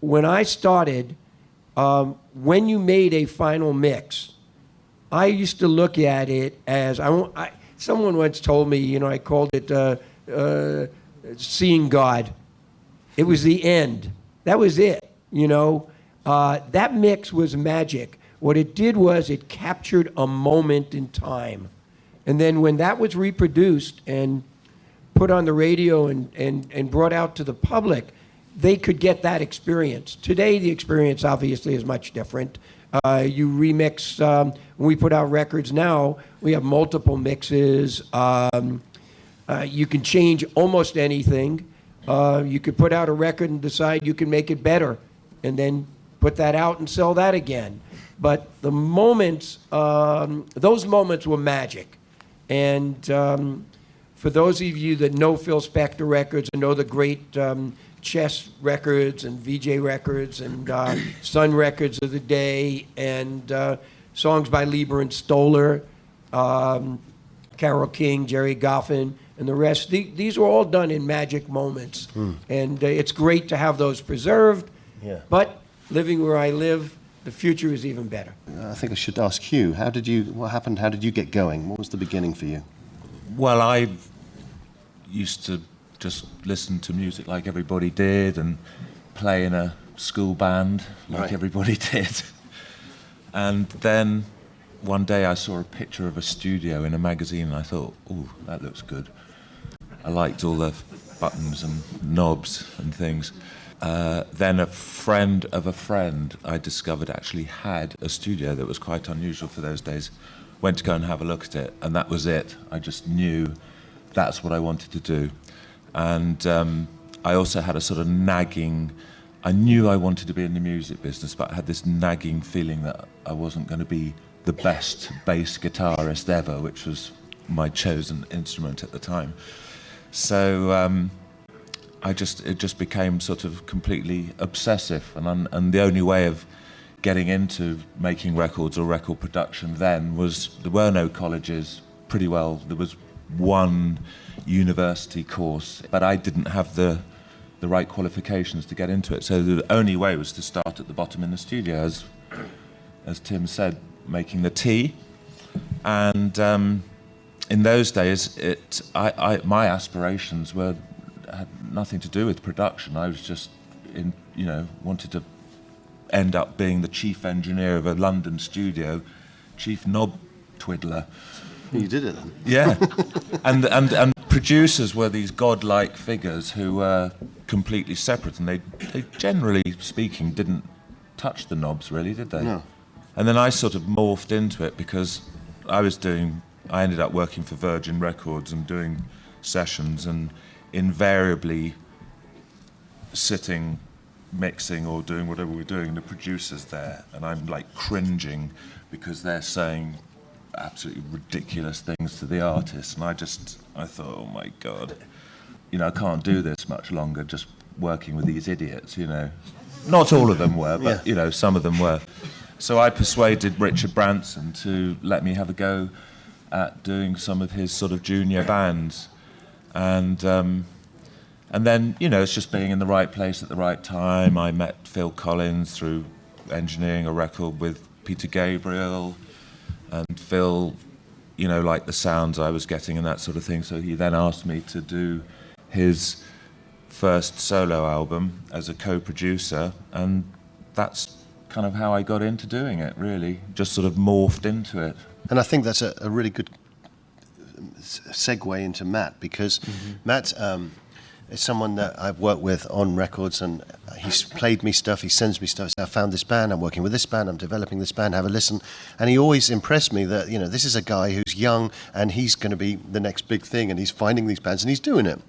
when I started, when you made a final mix, I used to look at it as someone once told me, I called it seeing God. It was the end. That was it. That mix was magic. What it did was it captured a moment in time. And then when that was reproduced and put on the radio and brought out to the public, they could get that experience. Today, the experience obviously is much different. You remix, when we put out records now, we have multiple mixes. You can change almost anything. You could put out a record and decide you can make it better and then put that out and sell that again. But the moments, those moments were magic. And for those of you that know Phil Spector records and know the great Chess records and VJ records and Sun records of the day and songs by Lieber and Stoller, Carole King, Jerry Goffin, and the rest, these were all done in magic moments. And it's great to have those preserved. Yeah. But living where I live, the future is even better. I think I should ask Hugh, what happened? How did you get going? What was the beginning for you? Well, I used to just listen to music like everybody did and play in a school band like everybody did. And then one day I saw a picture of a studio in a magazine and I thought, ooh, that looks good. I liked all the buttons and knobs and things. Then a friend of a friend I discovered actually had a studio that was quite unusual for those days. Went to go and have a look at it, and that was it. I just knew that's what I wanted to do. And I also had a sort of nagging, I knew I wanted to be in the music business, but I had this nagging feeling that I wasn't going to be the best bass guitarist ever, which was my chosen instrument at the time. So it just became sort of completely obsessive, and the only way of getting into making records or record production then was, there were no colleges, pretty well, there was one university course, but I didn't have the right qualifications to get into it, so the only way was to start at the bottom in the studio, as Tim said, making the tea. And in those days, my aspirations had nothing to do with production. I was just wanted to end up being the chief engineer of a London studio, chief knob twiddler. You did it then? Yeah. and producers were these godlike figures who were completely separate, and they generally speaking didn't touch the knobs really, did they? No. And then I sort of morphed into it because I ended up working for Virgin Records and doing sessions, and invariably sitting, mixing or doing whatever we're doing, the producer's there, and I'm like cringing because they're saying absolutely ridiculous things to the artist, and I thought, oh my God, I can't do this much longer just working with these idiots, Not all of them were, but some of them were. So I persuaded Richard Branson to let me have a go at doing some of his sort of junior bands. And then, it's just being in the right place at the right time. I met Phil Collins through engineering a record with Peter Gabriel, and Phil, liked the sounds I was getting and that sort of thing. So he then asked me to do his first solo album as a co-producer, and that's kind of how I got into doing it, really. Just sort of morphed into it. And I think that's a really good segue into Matt, because Matt is someone that I've worked with on records, and he's played me stuff, he sends me stuff, so I found this band, I'm working with this band, I'm developing this band, have a listen. And he always impressed me that, this is a guy who's young and he's going to be the next big thing, and he's finding these bands and he's doing it.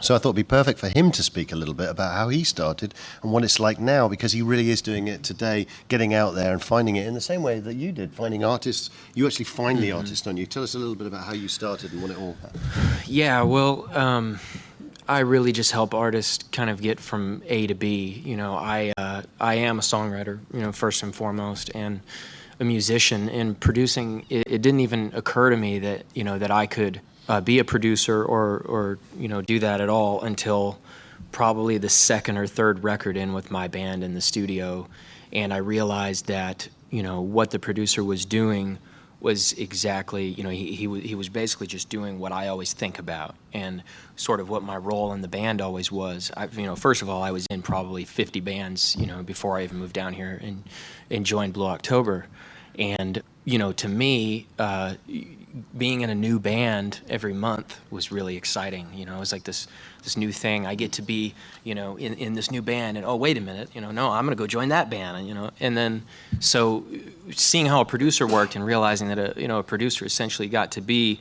So I thought it'd be perfect for him to speak a little bit about how he started and what it's like now, because he really is doing it today, getting out there and finding it in the same way that you did, finding artists. You actually find the artist, don't you? Tell us a little bit about how you started and what it all happened. Yeah, well, I really just help artists kind of get from A to B. I am a songwriter, first and foremost, and a musician. And producing, it didn't even occur to me that, that I could be a producer or do that at all until probably the second or third record in with my band in the studio, and I realized that, you know, what the producer was doing was exactly, you know, he was basically just doing what I always think about, and sort of what my role in the band always was. You know, first of all, I was in probably 50 bands, you know, before I even moved down here and joined Blue October. And, you know, to me, being in a new band every month was really exciting. You know, it was like this new thing. I get to be, you know, in this new band, and oh, wait a minute, you know, no, I'm going to go join that band, and, you know, and then so seeing how a producer worked and realizing that a producer essentially got to be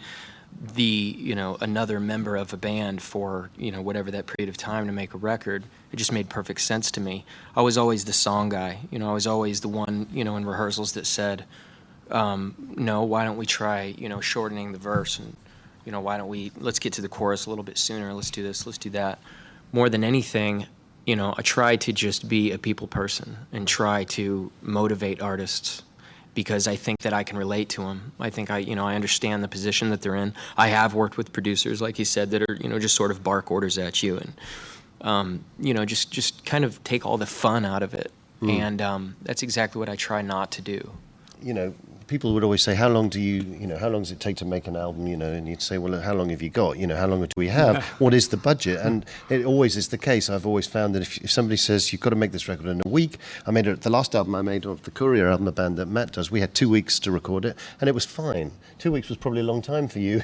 the, you know, another member of a band for, you know, whatever that period of time to make a record, it just made perfect sense to me. I was always the song guy, you know, I was always the one, you know, in rehearsals that said, no, why don't we try, you know, shortening the verse, and, you know, let's get to the chorus a little bit sooner, let's do this, let's do that. More than anything, you know, I try to just be a people person and try to motivate artists, because I think that I can relate to them. I think I understand the position that they're in. I have worked with producers, like you said, that are, you know, just sort of bark orders at you, and, you know, just kind of take all the fun out of it. And that's exactly what I try not to do. You know, people would always say, how long does it take to make an album, you know, and you'd say, well, how long have you got, you know, how long do we have, what is the budget? And it always is the case. I've always found that if somebody says you've got to make this record in a week, the last album I made of the Courier album, a band that Matt does, we had 2 weeks to record it, and it was fine. 2 weeks was probably a long time for you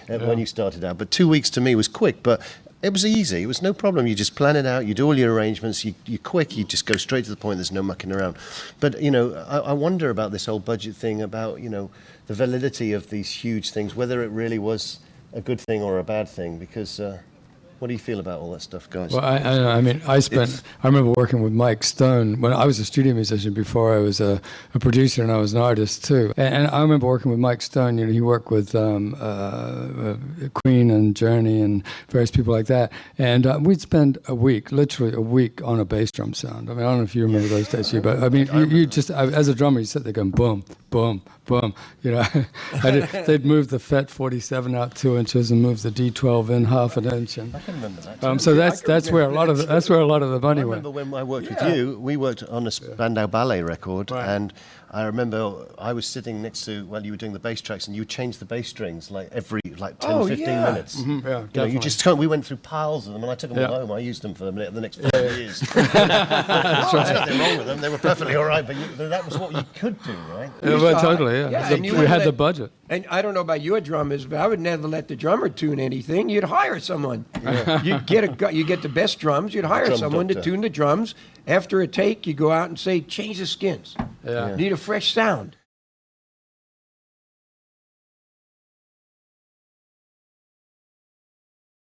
when you started out, but 2 weeks to me was quick. But it was easy. It was no problem. You just plan it out. You do all your arrangements. You're quick. You just go straight to the point. There's no mucking around. But, you know, I wonder about this whole budget thing, about, you know, the validity of these huge things, whether it really was a good thing or a bad thing. Because what do you feel about all that stuff, guys? Well, I remember working with Mike Stone when I was a studio musician before I was a producer, and I was an artist too. And I remember working with Mike Stone. You know, he worked with Queen and Journey and various people like that. And we'd spend literally a week on a bass drum sound. I mean, I don't know if you remember those days, but I mean, you just, as a drummer, you sit there going boom, boom, boom. You know, they'd move the FET 47 out 2 inches and move the D12 in half an inch. And I can remember that. so that's where a lot of the money I went. remember when I worked with you, we worked on a Spandau Ballet record, and I remember I was sitting next to, you were doing the bass tracks, and you would change the bass strings every 10, 15 minutes. Mm-hmm. Yeah, you know, we went through piles of them, and I took them all home. I used them for the next 5 years. There's nothing wrong with them. They were perfectly all right, but that was what you could do, right? Well, totally, yeah. We had the budget. And I don't know about your drummers, but I would never let the drummer tune anything. You'd hire someone. You get the best drums. You'd hire someone to tune the drums. After a take, you go out and say, change the skins. Yeah. Need a fresh sound.